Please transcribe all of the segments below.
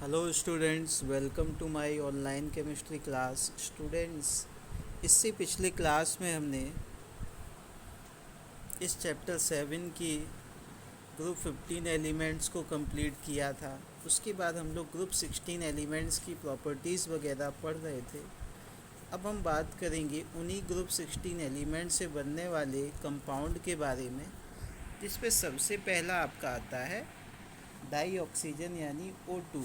Hello students, welcome to my online chemistry class. Students, इससे पिछले class में हमने इस चैप्टर 7 की ग्रुप 15 एलिमेंट्स को कंप्लीट किया था। उसके बाद हम लोग ग्रुप 16 एलिमेंट्स की प्रॉपर्टीज़ वगैरह पढ़ रहे थे। अब हम बात करेंगे उन्हीं ग्रुप 16 एलिमेंट से बनने वाले कंपाउंड के बारे में, जिसपे सबसे पहला आपका आता है डाई ऑक्सीजन यानी O2।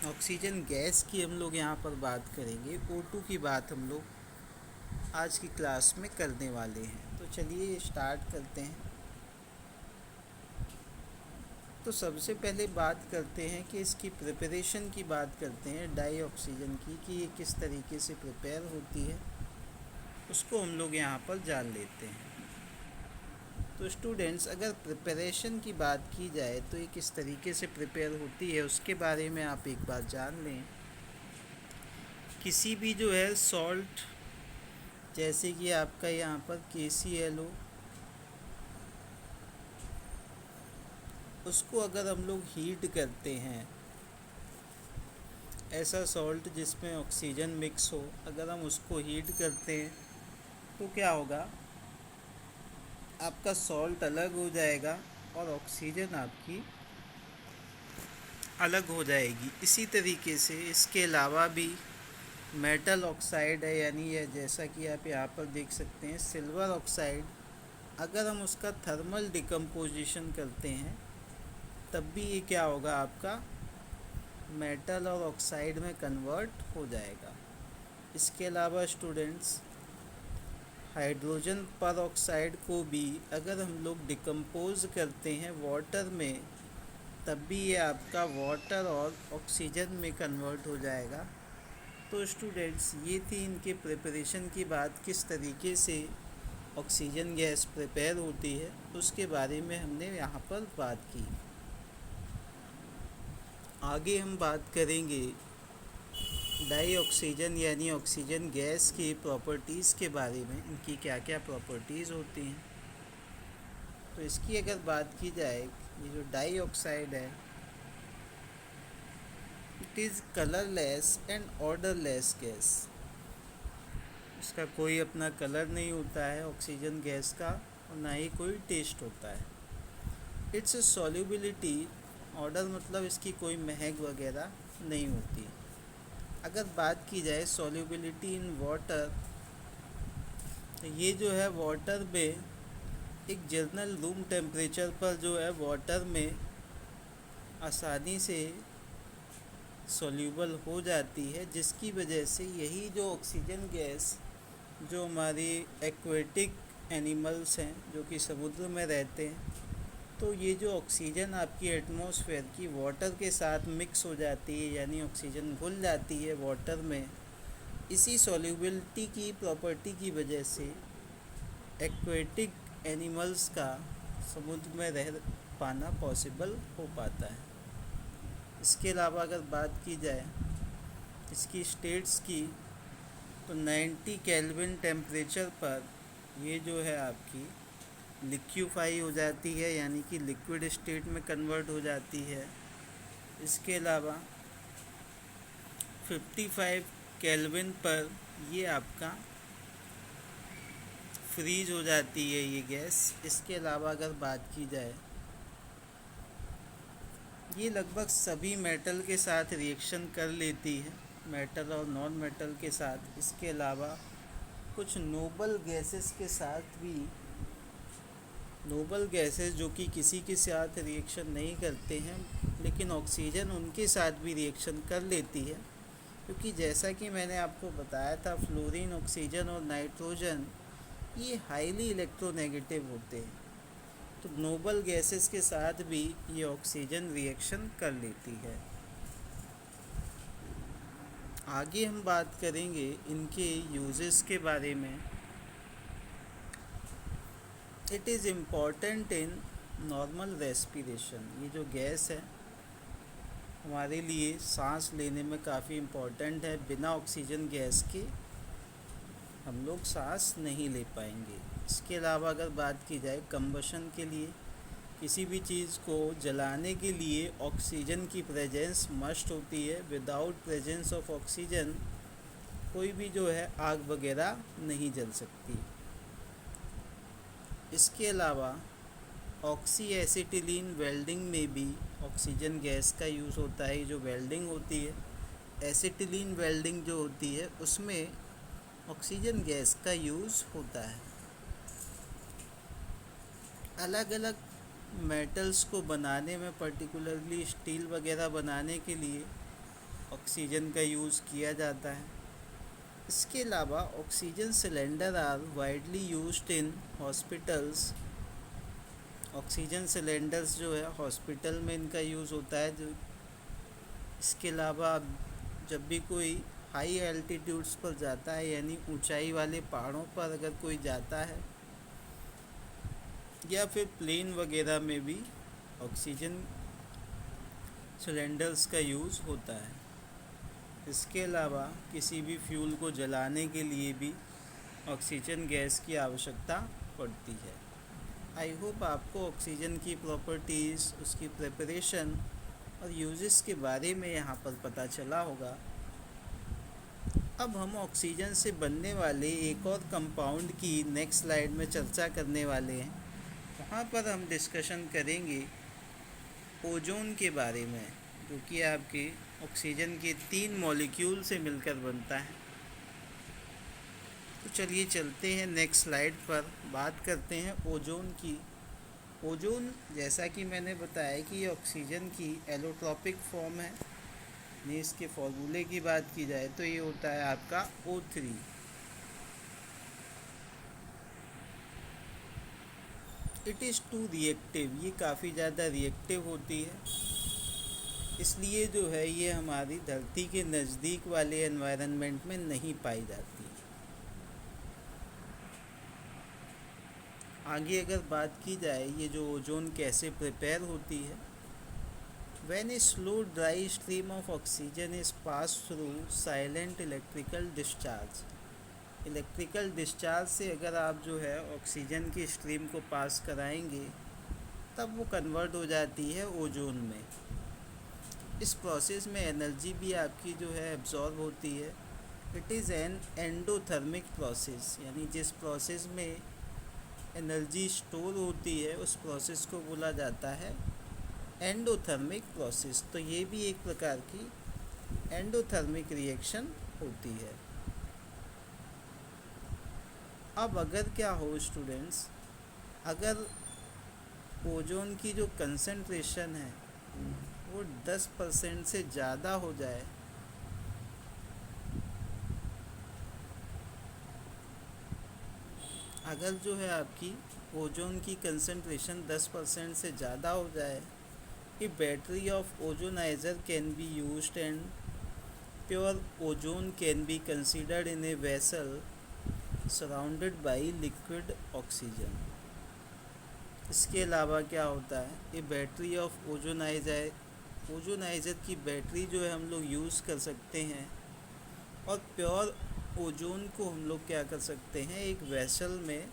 ऑक्सीजन गैस की हम लोग यहाँ पर बात करेंगे। O2 की बात हम लोग आज की क्लास में करने वाले हैं। तो चलिए स्टार्ट करते हैं। तो सबसे पहले बात करते हैं कि इसकी प्रिपरेशन की बात करते हैं डाई ऑक्सीजन की, कि ये किस तरीके से प्रिपेयर होती है, उसको हम लोग यहाँ पर जान लेते हैं। तो स्टूडेंट्स, अगर प्रिपरेशन की बात की जाए तो ये किस तरीके से प्रिपेयर होती है उसके बारे में आप एक बार जान लें। किसी भी जो है सॉल्ट, जैसे कि आपका यहाँ पर KClO, उसको अगर हम लोग हीट करते हैं, ऐसा सॉल्ट जिसमें ऑक्सीजन मिक्स हो, अगर हम उसको हीट करते हैं तो क्या होगा, आपका सॉल्ट अलग हो जाएगा और ऑक्सीजन आपकी अलग हो जाएगी। इसी तरीके से इसके अलावा भी मेटल ऑक्साइड है, यानी यह जैसा कि आप यहाँ पर देख सकते हैं सिल्वर ऑक्साइड, अगर हम उसका थर्मल डिकम्पोजिशन करते हैं तब भी ये क्या होगा, आपका मेटल और ऑक्साइड में कन्वर्ट हो जाएगा। इसके अलावा स्टूडेंट्स, हाइड्रोजन पर ऑक्साइड को भी अगर हम लोग डिकम्पोज करते हैं वाटर में, तब भी ये आपका वाटर और ऑक्सीजन में कन्वर्ट हो जाएगा। तो स्टूडेंट्स, ये थी इनके प्रिपरेशन की बात, किस तरीके से ऑक्सीजन गैस प्रिपेयर होती है उसके बारे में हमने यहाँ पर बात की। आगे हम बात करेंगे डाई ऑक्सीजन यानी ऑक्सीजन गैस की प्रॉपर्टीज़ के बारे में, इनकी क्या क्या प्रॉपर्टीज़ होती हैं। तो इसकी अगर बात की जाए, ये जो डाई ऑक्साइड है, it is colourless and odourless gas. इसका कोई अपना कलर नहीं होता है ऑक्सीजन गैस का, और ना ही कोई टेस्ट होता है। इट्स सॉल्युबिलिटी, ऑर्डर मतलब इसकी कोई महक वगैरह नहीं होती। अगर बात की जाए सॉल्युबिलिटी इन वाटर, तो ये जो है वाटर में एक जनरल रूम टेम्परेचर पर जो है वाटर में आसानी से सॉल्यूबल हो जाती है, जिसकी वजह से यही जो ऑक्सीजन गैस जो हमारी एक्वेटिक एनिमल्स हैं जो कि समुद्र में रहते हैं, तो ये जो ऑक्सीजन आपकी एटमॉस्फेयर की वाटर के साथ मिक्स हो जाती है, यानी ऑक्सीजन घुल जाती है वाटर में, इसी सॉल्युबिलिटी की प्रॉपर्टी की वजह से एक्वेटिक एनिमल्स का समुद्र में रह पाना पॉसिबल हो पाता है। इसके अलावा अगर बात की जाए इसकी स्टेट्स की, तो 90 केल्विन टेम्परेचर पर ये जो है आपकी लिक्यूफाई हो जाती है, यानी कि लिक्विड स्टेट में कन्वर्ट हो जाती है। इसके अलावा 55 केल्विन पर ये आपका फ्रीज हो जाती है ये गैस। इसके अलावा अगर बात की जाए, ये लगभग सभी मेटल के साथ रिएक्शन कर लेती है, मेटल और नॉन मेटल के साथ। इसके अलावा कुछ नोबल गैसेस के साथ भी, नोबल गैसेस जो कि किसी के साथ रिएक्शन नहीं करते हैं, लेकिन ऑक्सीजन उनके साथ भी रिएक्शन कर लेती है, क्योंकि जैसा कि मैंने आपको बताया था, फ्लोरीन, ऑक्सीजन और नाइट्रोजन ये हाईली इलेक्ट्रोनेगेटिव होते हैं। तो नोबल गैसेस के साथ भी ये ऑक्सीजन रिएक्शन कर लेती है। आगे हम बात करेंगे इनके यूजेस के बारे में। It is important in normal respiration. ये जो गैस है हमारे लिए सांस लेने में काफ़ी इम्पॉर्टेंट है। बिना ऑक्सीजन गैस के हम लोग सांस नहीं ले पाएंगे। इसके अलावा अगर बात की जाए कंबशन के लिए, किसी भी चीज़ को जलाने के लिए ऑक्सीजन की प्रेजेंस मस्ट होती है। विदाउट प्रेजेंस ऑफ ऑक्सीजन कोई भी जो है आग वगैरह नहीं जल सकती। इसके अलावा ऑक्सी एसिटिलीन वेल्डिंग में भी ऑक्सीजन गैस का यूज़ होता है। जो वेल्डिंग होती है, एसिटिलीन वेल्डिंग जो होती है, उसमें ऑक्सीजन गैस का यूज़ होता है। अलग अलग मेटल्स को बनाने में, पर्टिकुलरली स्टील वगैरह बनाने के लिए ऑक्सीजन का यूज़ किया जाता है। इसके अलावा oxygen cylinder are widely used in hospitals. Oxygen cylinders जो है हॉस्पिटल में इनका यूज़ होता है। जो इसके अलावा जब भी कोई हाई एल्टीट्यूड्स पर जाता है, यानी ऊंचाई वाले पहाड़ों पर अगर कोई जाता है, या फिर प्लेन वगैरह में भी ऑक्सीजन सिलेंडर्स का यूज़ होता है। इसके अलावा किसी भी फ्यूल को जलाने के लिए भी ऑक्सीजन गैस की आवश्यकता पड़ती है। आई होप आपको ऑक्सीजन की प्रॉपर्टीज़, उसकी प्रिपरेशन और यूजेस के बारे में यहाँ पर पता चला होगा। अब हम ऑक्सीजन से बनने वाले एक और कंपाउंड की नेक्स्ट स्लाइड में चर्चा करने वाले हैं। वहाँ पर हम डिस्कशन करेंगे ओजोन के बारे में, जो कि आपके ऑक्सीजन के 3 मॉलिक्यूल से मिलकर बनता है। तो चलिए चलते हैं नेक्स्ट स्लाइड पर, बात करते हैं ओजोन की। ओजोन, जैसा कि मैंने बताया कि ये ऑक्सीजन की एलोट्रॉपिक फॉर्म है। नहीं, इसके फॉर्मूले की बात की जाए तो ये होता है आपका O3। It is to reactive, ये काफ़ी ज़्यादा रिएक्टिव होती है, इसलिए जो है ये हमारी धरती के नज़दीक वाले एनवायरनमेंट में नहीं पाई जाती। आगे अगर बात की जाए ये जो ओजोन कैसे प्रिपेयर होती है, when a slow dry stream of oxygen is pass through silent electrical discharge. Electrical discharge से अगर आप जो है ऑक्सीजन की स्ट्रीम को पास कराएंगे, तब वो कन्वर्ट हो जाती है ओजोन में। इस प्रोसेस में एनर्जी भी आपकी जो है एब्जॉर्ब होती है। It is an endothermic process, यानी जिस प्रोसेस में एनर्जी स्टोर होती है उस प्रोसेस को बोला जाता है एंडोथर्मिक प्रोसेस। तो ये भी एक प्रकार की एंडोथर्मिक रिएक्शन होती है। अब अगर क्या हो स्टूडेंट्स, अगर ओजोन की जो कंसंट्रेशन है वो 10% से ज़्यादा हो जाए, अगर जो है आपकी ओजोन की कंसंट्रेशन 10% से ज़्यादा हो जाए, a battery of ozonizer can be used and pure ozone can be considered in a vessel surrounded by liquid oxygen. इसके अलावा क्या होता है, ए बैटरी ऑफ ओजोनाइजर की बैटरी जो है हम लोग यूज़ कर सकते हैं, और प्योर ओजोन को हम लोग क्या कर सकते हैं, एक वेसल में,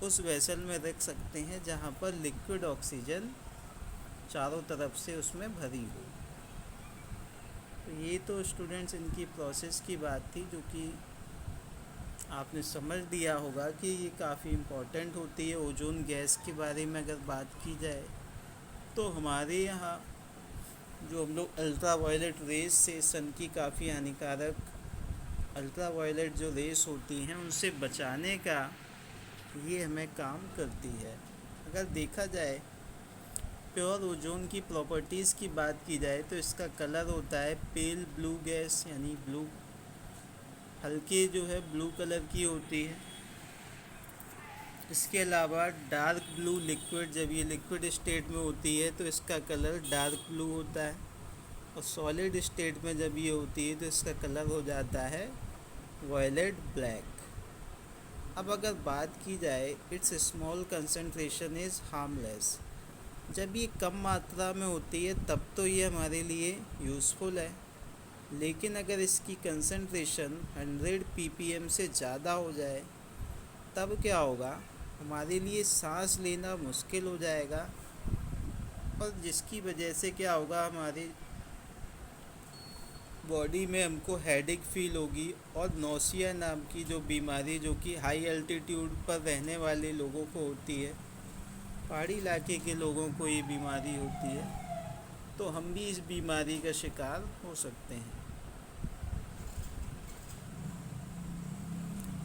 उस वेसल में रख सकते हैं जहाँ पर लिक्विड ऑक्सीजन चारों तरफ से उसमें भरी हो। तो ये तो स्टूडेंट्स इनकी प्रोसेस की बात थी, जो कि आपने समझ लिया होगा कि ये काफ़ी इम्पोर्टेंट होती है। ओजोन गैस के बारे में अगर बात की जाए तो हमारे यहाँ जो हम लोग अल्ट्रा वायलेट रेस से, सन की काफ़ी हानिकारक अल्ट्रा वायलेट जो रेस होती हैं उनसे बचाने का ये हमें काम करती है। अगर देखा जाए प्योर ओजोन की प्रॉपर्टीज़ की बात की जाए तो इसका कलर होता है पेल ब्लू गैस, यानी ब्लू, हल्के जो है ब्लू कलर की होती है। इसके अलावा डार्क ब्लू लिक्विड, जब ये लिक्विड स्टेट में होती है तो इसका कलर डार्क ब्लू होता है, और सॉलिड स्टेट में जब ये होती है तो इसका कलर हो जाता है वायलेट ब्लैक। अब अगर बात की जाए it's small concentration is harmless, जब ये कम मात्रा में होती है तब तो ये हमारे लिए यूज़फुल है, लेकिन अगर इसकी कंसंट्रेशन 100 ppm से ज़्यादा हो जाए तब क्या होगा, हमारे लिए सांस लेना मुश्किल हो जाएगा, और जिसकी वजह से क्या होगा, हमारी बॉडी में हमको हेडेक फील होगी, और नौसिया नाम की जो बीमारी, जो कि हाई एल्टीट्यूड पर रहने वाले लोगों को होती है, पहाड़ी इलाके के लोगों को ये बीमारी होती है, तो हम भी इस बीमारी का शिकार हो सकते हैं।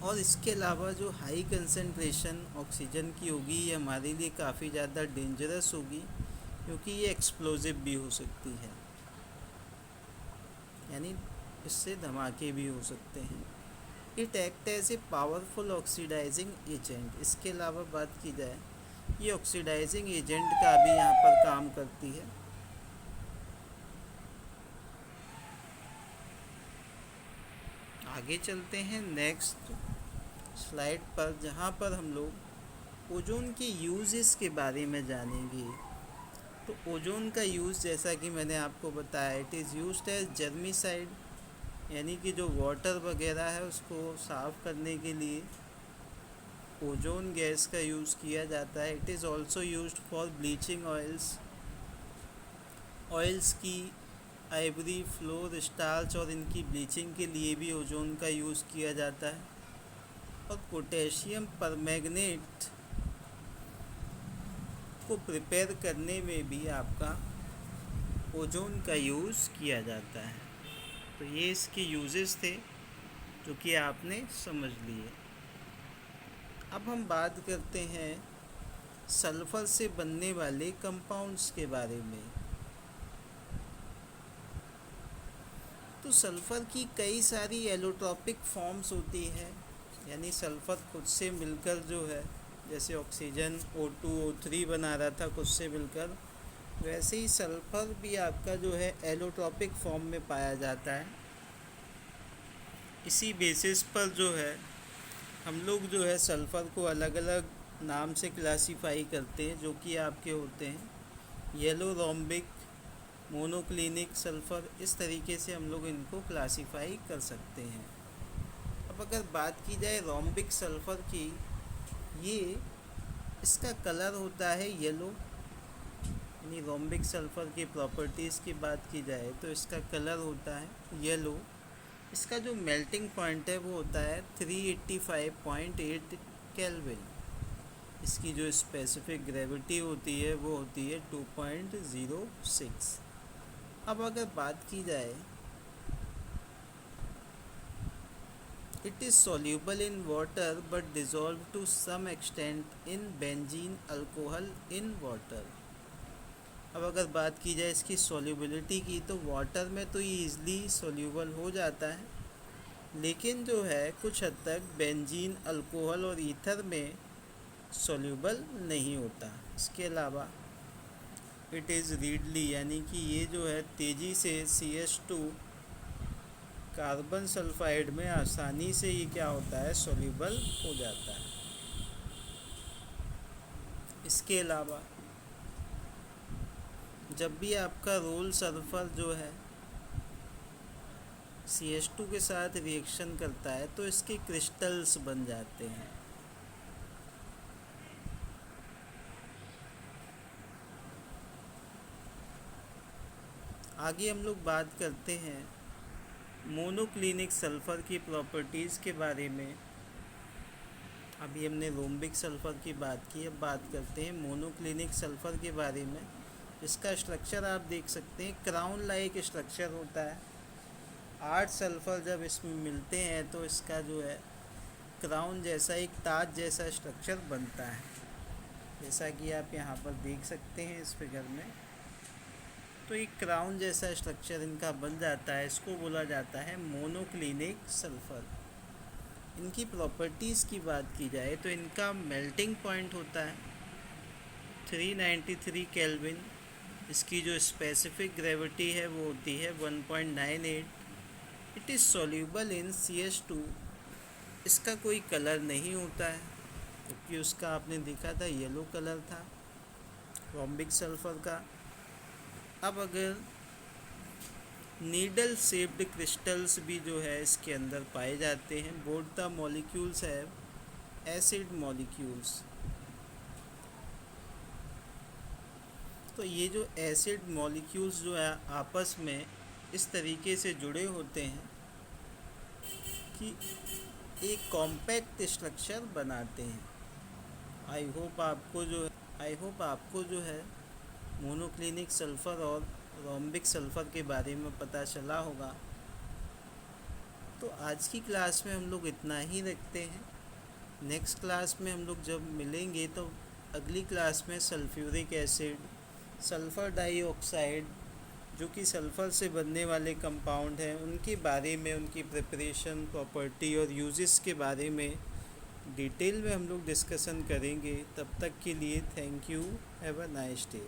और इसके अलावा जो हाई कंसंट्रेशन ऑक्सीजन की होगी, ये हमारे लिए काफ़ी ज़्यादा डेंजरस होगी, क्योंकि ये एक्सप्लोजिव भी हो सकती है, यानी इससे धमाके भी हो सकते हैं। It act as a powerful oxidising agent. इसके अलावा बात की जाए, ये ऑक्सीडाइजिंग एजेंट का भी यहाँ पर काम करती है। आगे चलते हैं नेक्स्ट स्लाइड पर, जहाँ पर हम लोग ओजोन के यूजेस के बारे में जानेंगे। तो ओजोन का यूज़, जैसा कि मैंने आपको बताया, it is used as germicide, यानी कि जो वाटर वगैरह है उसको साफ़ करने के लिए ओजोन गैस का यूज़ किया जाता है। It is also used for bleaching oils की आइवरी, फ्लोर, स्टार्च और इनकी ब्लीचिंग के लिए भी ओजोन का यूज़ किया जाता है। और पोटेशियम परमैंगनेट को प्रिपेयर करने में भी आपका ओजोन का यूज़ किया जाता है। तो ये इसके यूजेस थे जो कि आपने समझ लिए। अब हम बात करते हैं सल्फ़र से बनने वाले कंपाउंड्स के बारे में। तो सल्फ़र की कई सारी एलोट्रॉपिक फॉर्म्स होती हैं, यानी सल्फ़र खुद से मिलकर जो है, जैसे ऑक्सीजन O2 O3 बना रहा था खुद से मिलकर, वैसे ही सल्फ़र भी आपका जो है एलोट्रॉपिक फॉर्म में पाया जाता है। इसी बेसिस पर जो है हम लोग जो है सल्फ़र को अलग अलग नाम से क्लासीफाई करते हैं, जो कि आपके होते हैं येलो रोम्बिक, मोनोक्लिनिक सल्फ़र। इस तरीके से हम लोग इनको क्लासीफाई कर सकते हैं। अब अगर बात की जाए रोम्बिक सल्फ़र की, ये इसका कलर होता है येलो, यानी रोम्बिक सल्फ़र की प्रॉपर्टीज़ की बात की जाए तो इसका कलर होता है येलो। इसका जो मेल्टिंग पॉइंट है वो होता है 385.8 केल्विन। इसकी जो स्पेसिफिक ग्रेविटी होती है वो होती है 2.06। अब अगर बात की जाए, it is soluble in water but dissolved to some extent in benzene alcohol in water। अब अगर बात की जाए इसकी सॉल्युबिलिटी की, तो वाटर में तो ये ईज़िली सॉल्यूबल हो जाता है, लेकिन जो है कुछ हद तक बेंजीन, अल्कोहल और ईथर में सॉल्यूबल नहीं होता। इसके अलावा इट इज़ रीडली, यानी कि ये जो है तेज़ी से CH2 कार्बन सल्फाइड में आसानी से ये क्या होता है, सॉल्यूबल हो जाता है। इसके अलावा जब भी आपका रोल सल्फ़र जो है CH2 के साथ रिएक्शन करता है तो इसके क्रिस्टल्स बन जाते हैं। आगे हम लोग बात करते हैं मोनोक्लिनिक सल्फ़र की प्रॉपर्टीज़ के बारे में। अभी हमने रोम्बिक सल्फ़र की बात की, अब बात करते हैं मोनोक्लिनिक सल्फ़र के बारे में। इसका स्ट्रक्चर आप देख सकते हैं, क्राउन लाइक स्ट्रक्चर होता है। 8 सल्फ़र जब इसमें मिलते हैं तो इसका जो है क्राउन जैसा, एक ताज जैसा स्ट्रक्चर बनता है, जैसा कि आप यहाँ पर देख सकते हैं इस फिगर में। तो एक क्राउन जैसा स्ट्रक्चर इनका बन जाता है, इसको बोला जाता है मोनोक्लिनिक सल्फ़र। इनकी प्रॉपर्टीज़ की बात की जाए तो इनका मेल्टिंग पॉइंट होता है 393 केल्विन। इसकी जो स्पेसिफिक ग्रेविटी है वो होती है 1.98। It is soluble in CH2। इसका कोई कलर नहीं होता है, क्योंकि उसका आपने देखा था येलो कलर था रोम्बिक सल्फ़र का। अब अगर नीडल शेप्ड क्रिस्टल्स भी जो है इसके अंदर पाए जाते हैं। Both the molecules have acid molecules. तो ये जो एसिड मॉलिक्यूल्स जो है आपस में इस तरीके से जुड़े होते हैं कि एक कॉम्पैक्ट स्ट्रक्चर बनाते हैं। आई होप आपको जो है मोनोक्लिनिक सल्फ़र और रोम्बिक सल्फ़र के बारे में पता चला होगा। तो आज की क्लास में हम लोग इतना ही रखते हैं। नेक्स्ट क्लास में हम लोग जब मिलेंगे तो अगली क्लास में सल्फ्यूरिक एसिड, सल्फ़र डाइऑक्साइड जो कि सल्फ़र से बनने वाले कंपाउंड हैं उनके बारे में, उनकी प्रिपरेशन, प्रॉपर्टी और यूजेस के बारे में डिटेल में हम लोग डिस्कशन करेंगे। तब तक के लिए thank you, have a nice day.